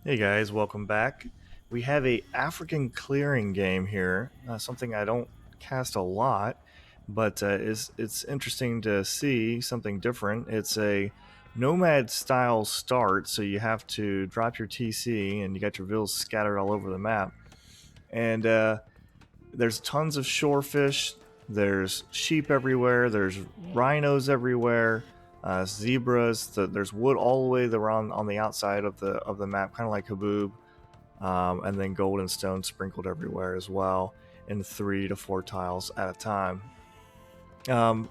Hey guys, welcome back. We have a African clearing game here, something I don't cast a lot, but it's interesting to see something different. It's a nomad style start, so you have to drop your TC and you got your vills scattered all over the map. And there's tons of shorefish, there's sheep everywhere, there's rhinos everywhere, zebras. There's wood all the way around on the outside of the map, kind of like Haboob, and then gold and stone sprinkled everywhere as well in 3 to 4 tiles at a time.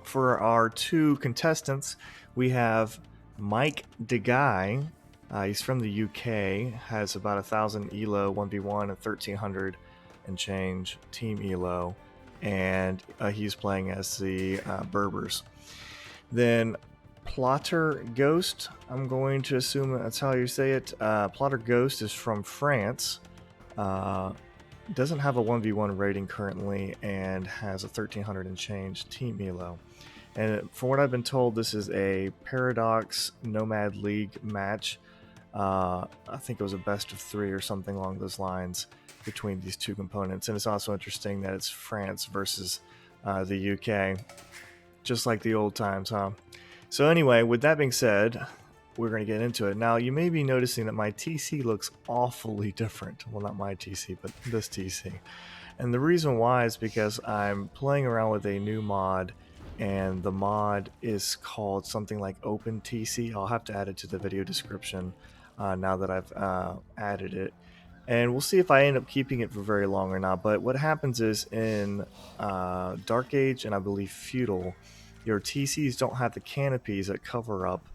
For our two contestants, we have Mike DeGuy. He's from the UK, has about 1,000 elo 1v1 and 1,300 and change team elo, and he's playing as the Berbers. Then Plotter Ghost, I'm going to assume that's how you say it. Plotter Ghost is from France. Doesn't have a 1v1 rating currently and has a 1,300 and change team elo. And from what I've been told, this is a Paradox Nomad League match. I think it was a best of 3 or something along those lines between these two components. And it's also interesting that it's France versus the UK, just like the old times, huh? So anyway, with that being said, we're going to get into it. Now, you may be noticing that my TC looks awfully different. Well, not my TC, but this TC. And the reason why is because I'm playing around with a new mod, and the mod is called something like OpenTC. I'll have to add it to the video description now that I've added it. And we'll see if I end up keeping it for very long or not. But what happens is in Dark Age and I believe Feudal, your TCs don't have the canopies that cover up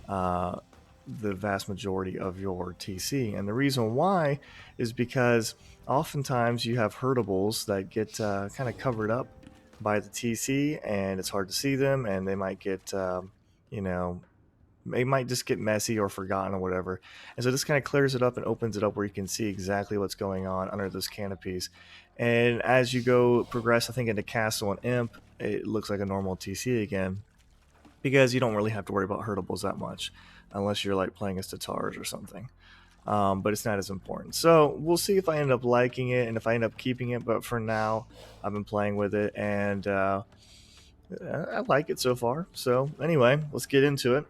the vast majority of your TC. And the reason why is because oftentimes you have herdables that get kind of covered up by the TC, and it's hard to see them, and they might get, they might just get messy or forgotten or whatever. And so this kind of clears it up and opens it up where you can see exactly what's going on under those canopies. And as you go progress, I think into Castle and Imp, it looks like a normal TC again, because you don't really have to worry about herdables that much unless you're like playing as Tatars or something. But it's not as important. So we'll see if I end up liking it and if I end up keeping it. But for now, I've been playing with it, and I like it so far. So anyway, let's get into it.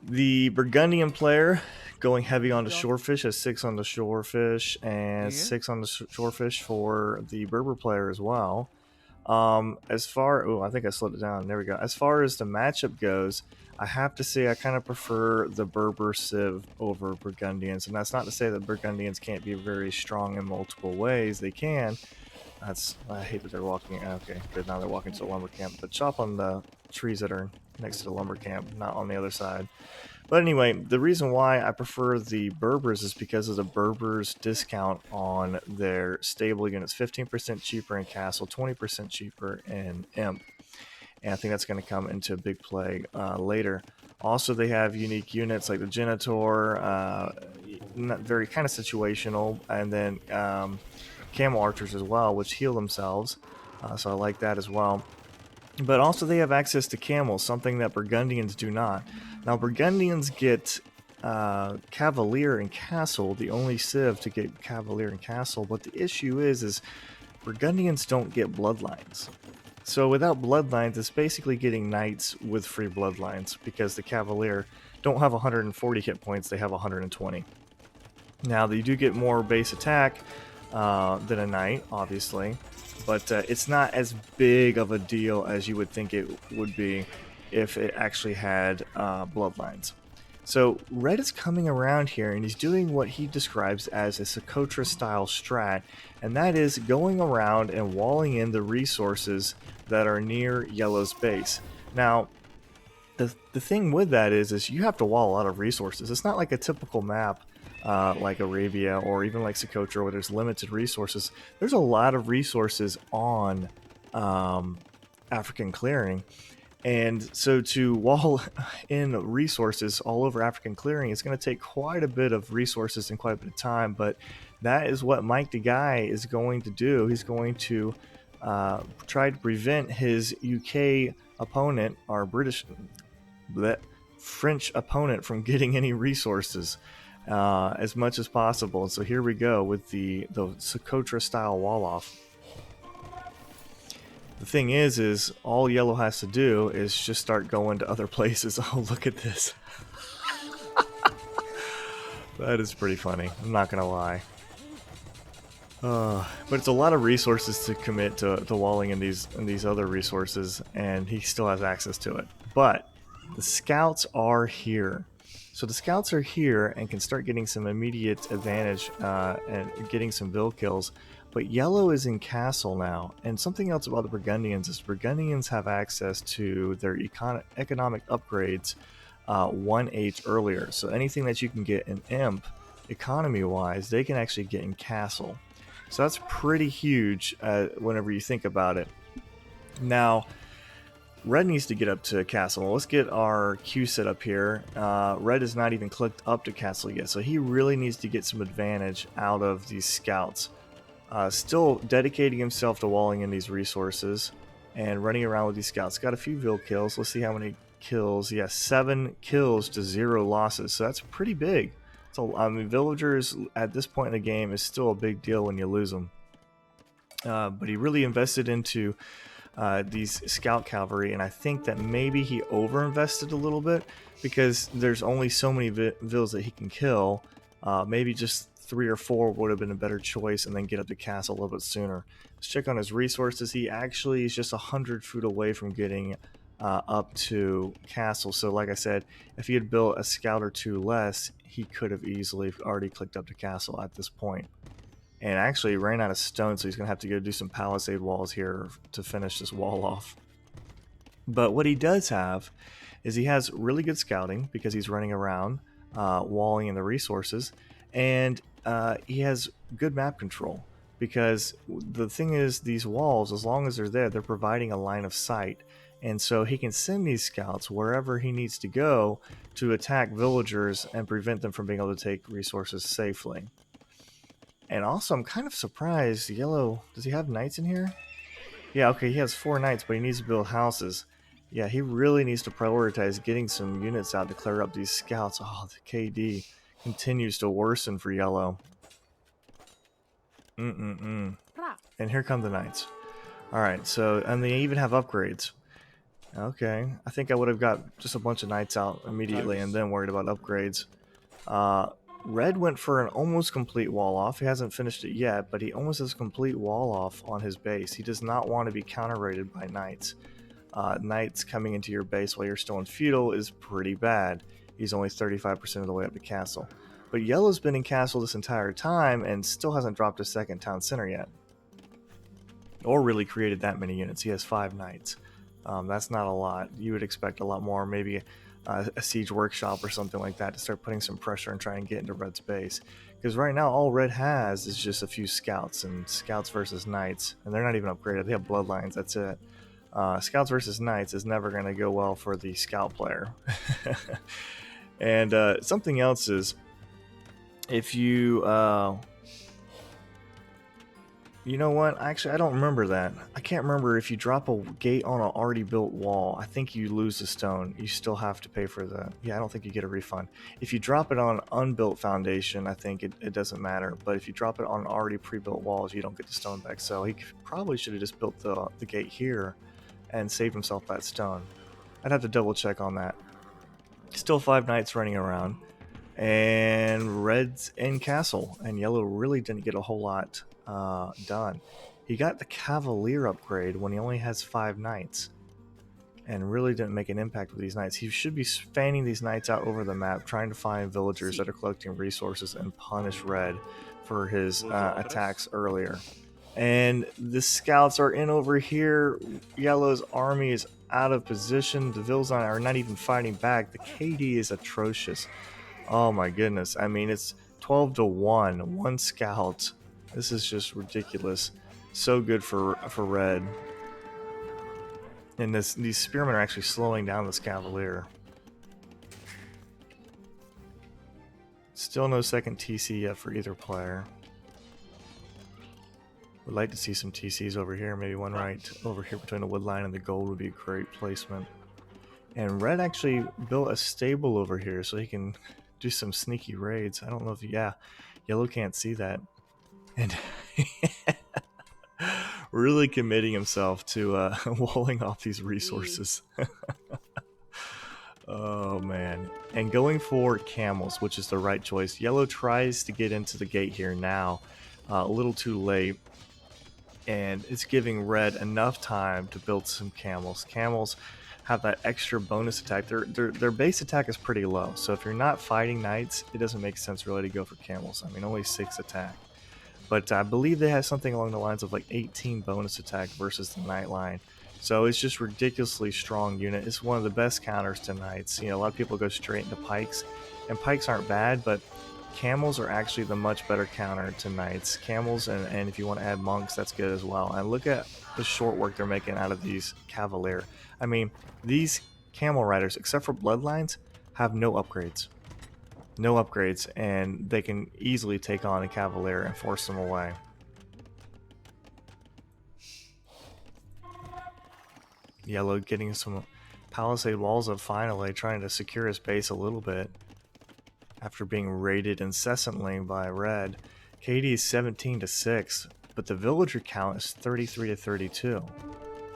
The Burgundian player going heavy on the shorefish has 6 on the shorefish and 6 on the shorefish for the Berber player as well. I think I slowed it down. There we go. As far as the matchup goes, I have to say I kind of prefer the Berber Civ over Burgundians, and that's not to say that Burgundians can't be very strong in multiple ways. They can. I hate that they're walking. Okay, good. Now they're walking to the lumber camp, but chop on the trees that are next to the lumber camp, not on the other side. But anyway, the reason why I prefer the Berbers is because of the Berbers discount on their stable units. 15% cheaper in Castle, 20% cheaper in Imp. And I think that's going to come into big play later. Also, they have unique units like the Genitor, not very kind of situational, and then Camel Archers as well, which heal themselves. So I like that as well. But also they have access to camels, something that Burgundians do not. Now Burgundians get Cavalier and Castle, the only Civ to get Cavalier and Castle, but the issue is Burgundians don't get bloodlines. So without bloodlines, it's basically getting knights with free bloodlines, because the Cavalier don't have 140 hit points, they have 120. Now they do get more base attack than a knight, obviously, but it's not as big of a deal as you would think it would be if it actually had bloodlines. So Red is coming around here, and he's doing what he describes as a Socotra style strat, and that is going around and walling in the resources that are near Yellow's base. Now, the thing with that is you have to wall a lot of resources. It's not like a typical map like Arabia or even like Socotra where there's limited resources. There's a lot of resources on African clearing, and so to wall in resources all over African clearing is going to take quite a bit of resources and quite a bit of time. But that is what Mike the Guy is going to do. He's going to try to prevent his UK opponent, or French opponent, from getting any resources. as much as possible. And so here we go with the Socotra style wall off. The thing is all yellow has to do is just start going to other places. Oh, look at this. That is pretty funny, I'm not gonna lie. But it's a lot of resources to commit to walling in these other resources, and he still has access to it. But the scouts are here. So the scouts are here and can start getting some immediate advantage and getting some bill kills. But yellow is in castle now, and something else about the Burgundians is Burgundians have access to their economic upgrades 1/8 earlier. So anything that you can get in Imp, economy-wise, they can actually get in castle. So that's pretty huge whenever you think about it. Now, red needs to get up to castle. Well, let's get our queue set up here. Red is not even clicked up to castle yet, so he really needs to get some advantage out of these scouts. Still dedicating himself to walling in these resources and running around with these scouts. Got a few Vil kills. Let's see how many kills. Yeah, 7 kills to 0 losses. So that's pretty big. So I mean, villagers at this point in the game is still a big deal when you lose them. But he really invested into these scout cavalry, and I think that maybe he overinvested a little bit because there's only so many vills that he can kill. Maybe just 3 or 4 would have been a better choice, and then get up to castle a little bit sooner. Let's check on his resources. He actually is just 100 foot away from getting up to castle. So like I said, if he had built a scout or 2 less, he could have easily already clicked up to castle at this point. And actually ran out of stone, so he's gonna have to go do some palisade walls here to finish this wall off. But what he does have is he has really good scouting because he's running around walling in the resources, and he has good map control because the thing is, these walls, as long as they're there, they're providing a line of sight, and so he can send these scouts wherever he needs to go to attack villagers and prevent them from being able to take resources safely. And also, I'm kind of surprised, yellow, does he have knights in here? Yeah, okay, he has 4 knights, but he needs to build houses. Yeah, he really needs to prioritize getting some units out to clear up these scouts. Oh, the KD continues to worsen for yellow. And here come the knights. Alright, so, and they even have upgrades. Okay, I think I would have got just a bunch of knights out immediately and then worried about upgrades. Red went for an almost complete wall off. He hasn't finished it yet, but he almost has a complete wall off on his base. He does not want to be counter-raided by knights. Knights coming into your base while you're still in feudal is pretty bad. He's only 35% of the way up to castle. But yellow's been in castle this entire time and still hasn't dropped a second town center yet. Or really created that many units. He has 5 knights. That's not a lot. You would expect a lot more, maybe a siege workshop or something like that to start putting some pressure and try and get into red's base. Because right now all red has is just a few scouts, and scouts versus knights, and they're not even upgraded. They have bloodlines, that's it. Scouts versus knights is never going to go well for the scout player. And something else is, if you you know what, actually I don't remember that. I can't remember if you drop a gate on an already built wall, I think you lose the stone. You still have to pay for the, yeah, I don't think you get a refund. If you drop it on unbuilt foundation, I think it doesn't matter, but if you drop it on already pre-built walls, you don't get the stone back. So he probably should have just built the gate here and saved himself that stone. I'd have to double check on that. Still 5 knights running around, and red's in castle, and yellow really didn't get a whole lot done. He got the cavalier upgrade when he only has 5 knights, and really didn't make an impact with these knights. He should be fanning these knights out over the map, trying to find villagers that are collecting resources and punish red for his attacks earlier. And the scouts are in over here. Yellow's army is out of position. The Vills are not even fighting back. The KD is atrocious. Oh my goodness. I mean, it's 12-1. 1 scout. This is just ridiculous. So good for red. And these spearmen are actually slowing down this cavalier. Still no second TC yet for either player. Would like to see some TCs over here. Maybe one right over here between the wood line and the gold would be a great placement. And red actually built a stable over here so he can do some sneaky raids. I don't know if, yeah, yellow can't see that. And really committing himself to walling off these resources. Oh man. And going for camels, which is the right choice. Yellow tries to get into the gate here now, a little too late, and it's giving red enough time to build some camels. Camels have that extra bonus attack. Their base attack is pretty low, so if you're not fighting knights, it doesn't make sense really to go for camels. I mean, only 6 attack. But I believe they have something along the lines of like 18 bonus attack versus the knight line. So it's just ridiculously strong unit. It's one of the best counters to knights. You know, a lot of people go straight into pikes, and pikes aren't bad, but camels are actually the much better counter to knights. Camels, and if you want to add monks, that's good as well. And look at the short work they're making out of these cavalier. I mean, these camel riders, except for bloodlines, have no upgrades. No upgrades, and they can easily take on a cavalier and force them away. Yellow getting some palisade walls up finally, trying to secure his base a little bit after being raided incessantly by red. KD is 17-6, but the villager count is 33-32.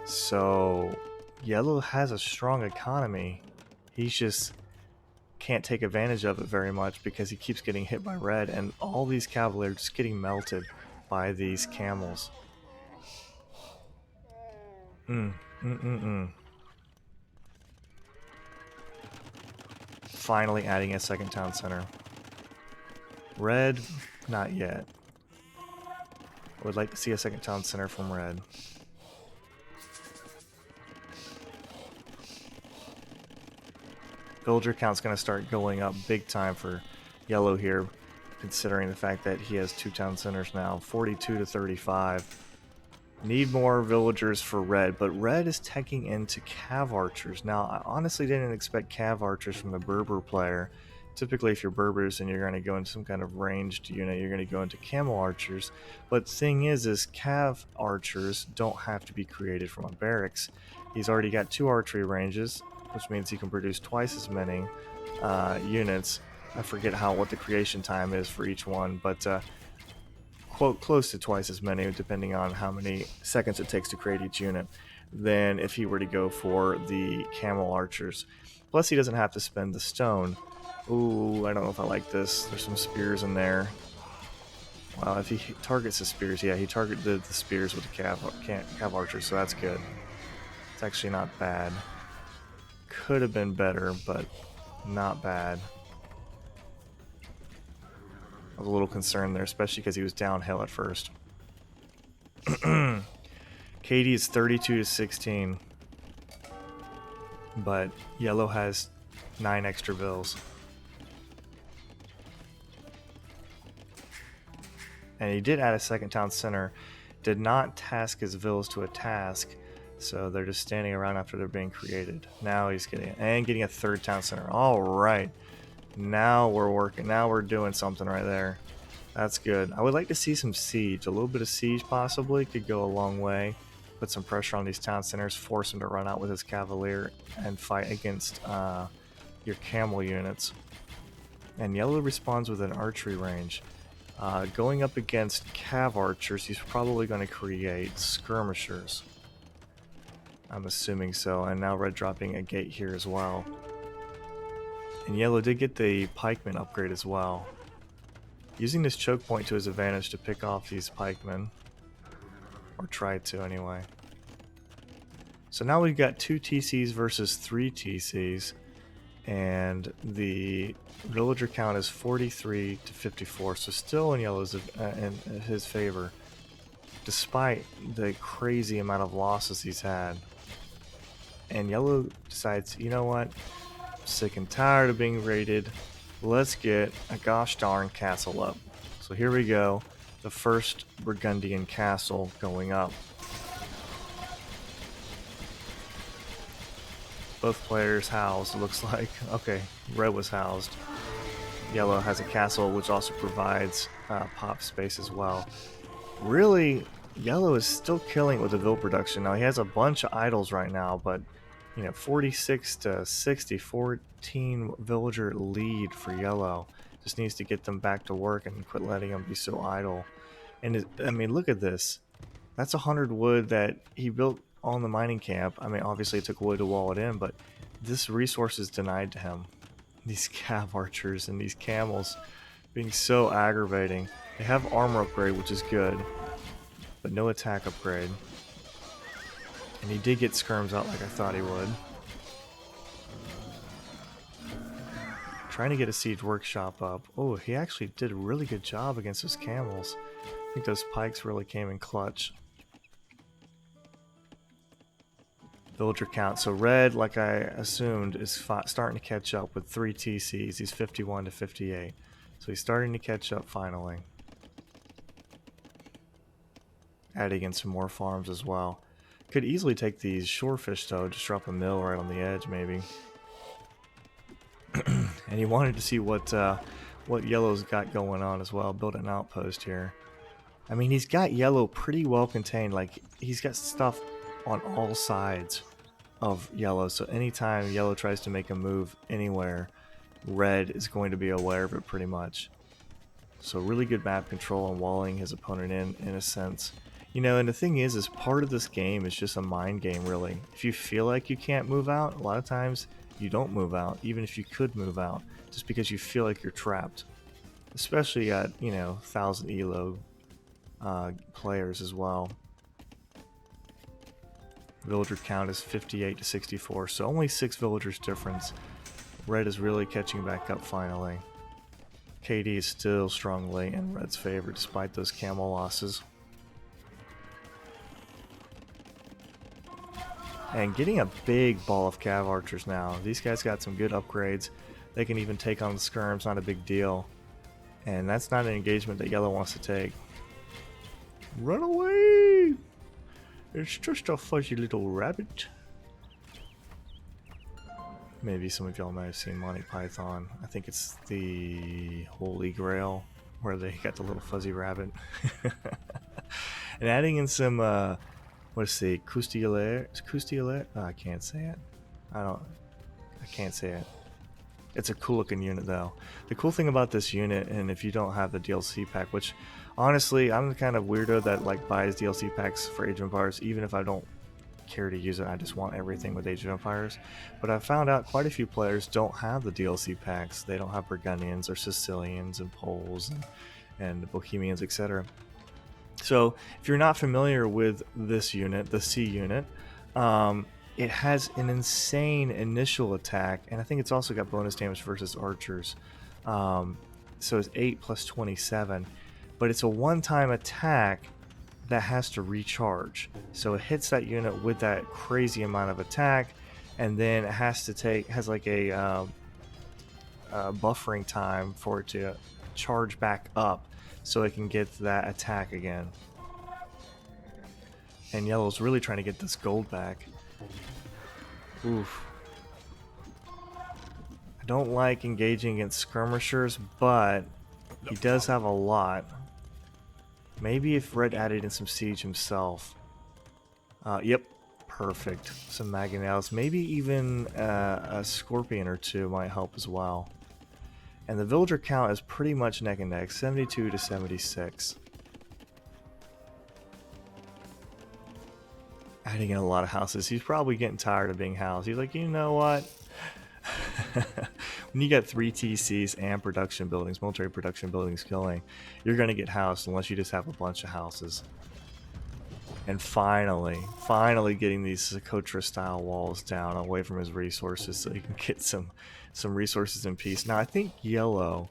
So yellow has a strong economy. He's just can't take advantage of it very much because he keeps getting hit by red, and all these cavaliers just getting melted by these camels. Finally adding a second town center. Red, not yet. I would like to see a second town center from red. Villager count's going to start going up big time for yellow here, considering the fact that he has 2 town centers now, 42-35. Need more villagers for red, but red is teching into cav archers. Now, I honestly didn't expect cav archers from the Berber player. Typically, if you're Berbers and you're going to go into some kind of ranged unit, you're going to go into camel archers. But the thing is cav archers don't have to be created from a barracks. He's already got 2 archery ranges, which means he can produce twice as many units. I forget what the creation time is for each one, but close to twice as many, depending on how many seconds it takes to create each unit, than if he were to go for the camel archers. Plus, he doesn't have to spend the stone. Ooh, I don't know if I like this. There's some spears in there. Wow, if he targets the spears, yeah, he targeted the spears with the cav archers, so that's good. It's actually not bad. Could have been better, but not bad. I was a little concerned there, especially because he was downhill at first. KD is 32-16, but yellow has 9 extra vills. And he did add a second town center, did not task his vills to a task, so they're just standing around after they're being created. Now he's getting a 3rd town center. All right, now we're working. Now we're doing something right there. That's good. I would like to see some siege. A little bit of siege possibly could go a long way. Put some pressure on these town centers, force him to run out with his cavalier and fight against your camel units. And yellow responds with an archery range. Going up against cav archers, he's probably going to create skirmishers. I'm assuming so. And now red dropping a gate here as well. And yellow did get the pikeman upgrade as well. Using this choke point to his advantage to pick off these pikemen. Or tried to anyway. So now we've got 2 TCs versus 3 TCs. And the villager count is 43-54. So still in yellow's in his favor. Despite the crazy amount of losses he's had. And yellow decides, you know what? I'm sick and tired of being raided. Let's get a gosh darn castle up. So here we go. The first Burgundian castle going up. Both players housed, looks like. Okay, red was housed. Yellow has a castle which also provides pop space as well. Really, yellow is still killing it with the vill production. Now he has a bunch of idols right now, but You know, 46 to 60, 14 villager lead for yellow. Just needs to get them back to work and quit letting them be so idle. And I mean, look at this. That's 100 wood that he built on the mining camp. I mean, obviously it took wood to wall it in, but this resource is denied to him. These cav archers and these camels being so aggravating. They have armor upgrade, which is good, but no attack upgrade. And he did get skirms out like I thought he would. Trying to get a siege workshop up. Oh, he actually did a really good job against his camels. I think those pikes really came in clutch. Villager count. So red, like I assumed, is starting to catch up with 3 TCs. He's 51 to 58. So he's starting to catch up finally. Adding in some more farms as well. Could easily take these shorefish though, just drop a mill right on the edge maybe. And he wanted to see what yellow's got going on as well. Build an outpost here. I mean, he's got yellow pretty well contained. Like, he's got stuff on all sides of yellow. So anytime yellow tries to make a move anywhere, red is going to be aware of it pretty much. So really good map control and walling his opponent in a sense. You know, and the thing is part of this game is just a mind game, really. If you feel like you can't move out, a lot of times you don't move out, even if you could move out, just because you feel like you're trapped. Especially at, you know, 1000 elo players as well. Villager count is 58 to 64, so only 6 villagers difference. Red is really catching back up finally. KD is still strongly in red's favor despite those camel losses. And getting a big ball of cav archers now. These guys got some good upgrades. They can even take on the skirms, not a big deal. And that's not an engagement that yellow wants to take. Run away! It's just a fuzzy little rabbit. Maybe some of y'all might have seen Monty Python. I think it's the Holy Grail, where they got the little fuzzy rabbit. And adding in some, what's the Coustillaire? Oh, I can't say it. I can't say it. It's a cool looking unit though. The cool thing about this unit, and if you don't have the DLC pack, which honestly, I'm the kind of weirdo that like buys DLC packs for Age of Empires, even if I don't care to use it. I just want everything with Age of Empires. But I found out quite a few players don't have the DLC packs. They don't have Burgundians or Sicilians and Poles and Bohemians, etc. So if you're not familiar with this unit, the C unit, it has an insane initial attack, and I think it's also got bonus damage versus archers. So it's 8 plus 27, but it's a one-time attack that has to recharge. So it hits that unit with that crazy amount of attack, and then it has like a buffering time for it to charge back up so it can get that attack again. And yellow's really trying to get this gold back. Oof. I don't like engaging against skirmishers, but he does have a lot. Maybe if red added in some siege himself. Yep, perfect. Some Mangonels. Maybe even a scorpion or two might help as well. And the villager count is pretty much neck and neck, 72 to 76. Adding in a lot of houses. He's probably getting tired of being housed. He's like, you know what? When you got 3 TCs and production buildings, military production buildings going, you're going to get housed unless you just have a bunch of houses. And finally getting these Ctrl style walls down away from his resources so he can get some resources in peace. Now I think yellow,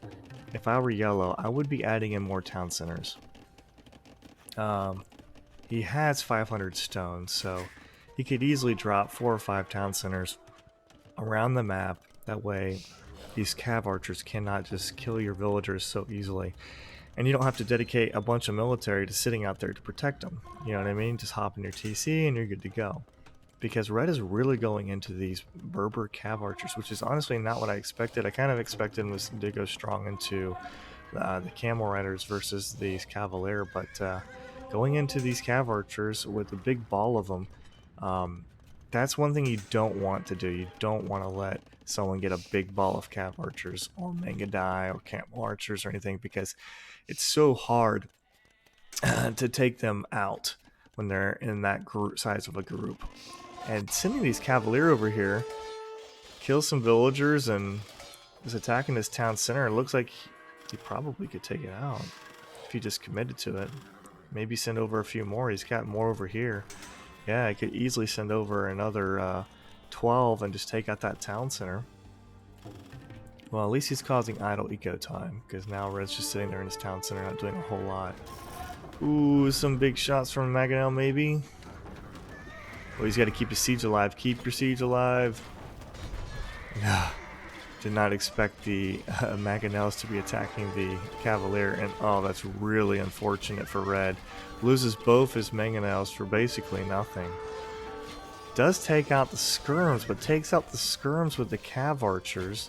if I were yellow, I would be adding in more town centers. He has 500 stone, so he could easily drop 4 or 5 town centers around the map. That way these cav archers cannot just kill your villagers so easily. And you don't have to dedicate a bunch of military to sitting out there to protect them. You know what I mean? Just hop in your TC and you're good to go. Because red is really going into these Berber cav archers, which is honestly not what I expected. I kind of expected him to go strong into the camel riders versus these cavalier, but going into these cav archers with a big ball of them, that's one thing you don't want to do. You don't want to let someone get a big ball of cav archers or Mangonel or camp archers or anything, because it's so hard to take them out when they're in that group size of a group. And sending these cavalier over here kills some villagers and is attacking this town center. It looks like he probably could take it out if he just committed to it. Maybe send over a few more. He's got more over here. Yeah, I could easily send over another 12 and just take out that town center. Well, at least he's causing idle eco time, because now Red's just sitting there in his town center not doing a whole lot. Ooh, some big shots from Mangonel maybe. Oh, he's got to keep his siege alive. Keep your siege alive. Did not expect the Mangonels to be attacking the Cavalier, and oh, that's really unfortunate for Red. Loses both his Mangonels for basically nothing. Does take out the skirms, but takes out the skirms with the Cav Archers,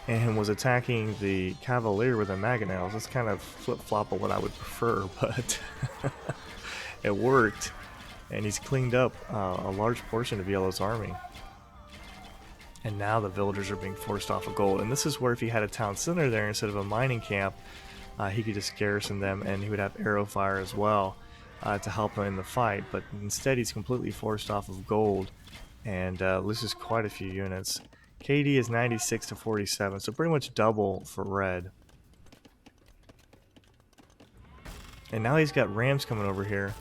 and was attacking the Cavalier with the Mangonels. That's kind of flip-flop of what I would prefer, but it worked, and he's cleaned up a large portion of Yellow's army. And now the villagers are being forced off of gold. And this is where if he had a town center there instead of a mining camp, he could just garrison them, and he would have arrow fire as well to help him in the fight. But instead he's completely forced off of gold and loses quite a few units. KD is 96 to 47, so pretty much double for Red. And now he's got rams coming over here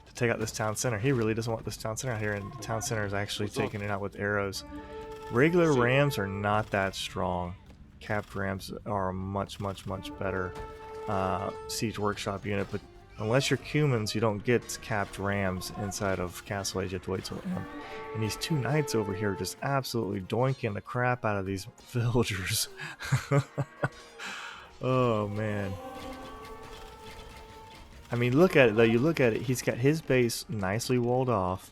to take out this town center. He really doesn't want this town center out here, and the town center is actually taking it out with arrows. Regular rams are not that strong. Capped rams are a much better siege workshop unit, but unless you're Cumans, you don't get capped rams inside of Castle Age. You have to wait till Imp. And these two knights over here just absolutely doinking the crap out of these villagers. Oh man. I mean, look at it though. You look at it, he's got his base nicely walled off,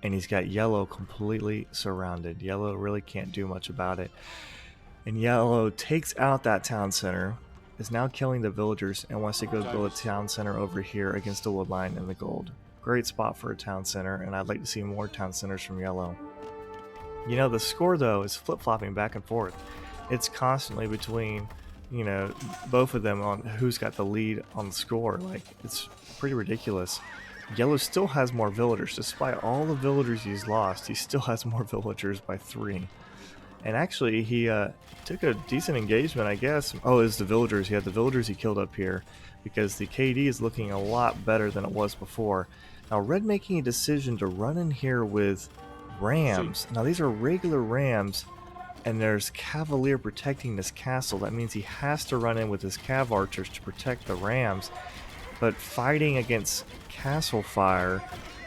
and he's got Yellow completely surrounded. Yellow really can't do much about it. And Yellow takes out that town center, is now killing the villagers, and wants to go build a town center over here against the wood line and the gold. Great spot for a town center, and I'd like to see more town centers from Yellow. You know, the score though is flip-flopping back and forth. It's constantly between, you know, both of them on who's got the lead on the score. Like, it's pretty ridiculous. Yellow still has more villagers. Despite all the villagers he's lost, he still has more villagers by 3. And actually, he took a decent engagement, I guess. Oh, it's the villagers. He had the villagers he killed up here, because the KD is looking a lot better than it was before. Now, Red making a decision to run in here with rams. Now, these are regular rams, and there's Cavalier protecting this castle. That means he has to run in with his Cav Archers to protect the rams. But fighting against castle fire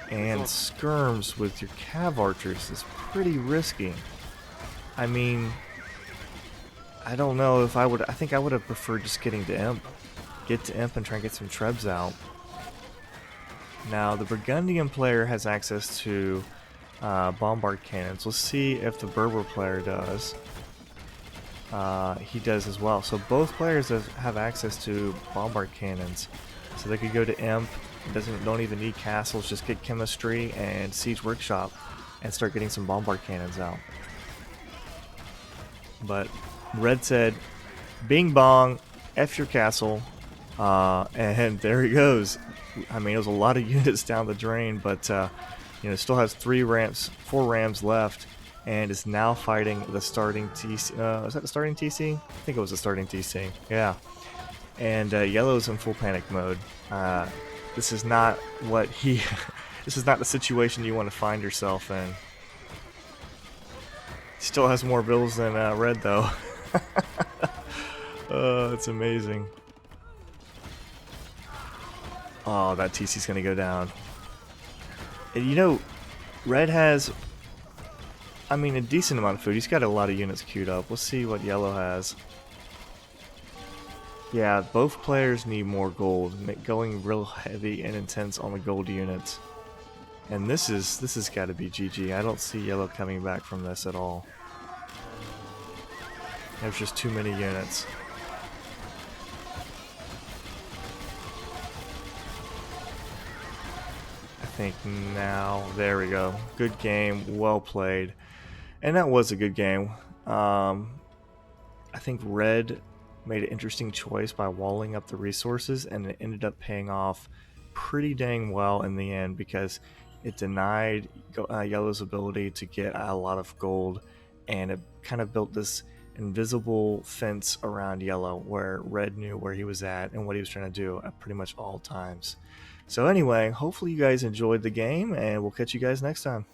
and skirms with your Cav Archers is pretty risky. I mean, I don't know if I would. I think I would have preferred just getting to Imp. Get to Imp and try and get some Trebs out. Now, the Burgundian player has access to bombard cannons. Let's see if the Berber player does. He does as well. So both players have access to bombard cannons. So they could go to Imp. Don't even need castles. Just get chemistry and siege workshop and start getting some bombard cannons out. But Red said, "Bing bong, F your castle," and there he goes. I mean, it was a lot of units down the drain, but you know, still has 4 rams left, and is now fighting the starting TC. Is that the starting TC? I think it was the starting TC. Yeah. And Yellow's in full panic mode. This is not what he. This is not the situation you want to find yourself in. He still has more bills than Red, though. It's amazing. Oh, that TC's gonna go down. And you know, Red has, I mean, a decent amount of food. He's got a lot of units queued up. We'll see what Yellow has. Yeah, both players need more gold, going real heavy and intense on the gold units. And this has got to be GG. I don't see Yellow coming back from this at all. There's just too many units. I think now. There we go. Good game, well played. And that was a good game. I think red made an interesting choice by walling up the resources, and it ended up paying off pretty dang well in the end because it denied yellow's ability to get a lot of gold, and it kind of built this invisible fence around yellow where red knew where he was at and what he was trying to do at pretty much all times. So anyway, hopefully you guys enjoyed the game, and we'll catch you guys next time.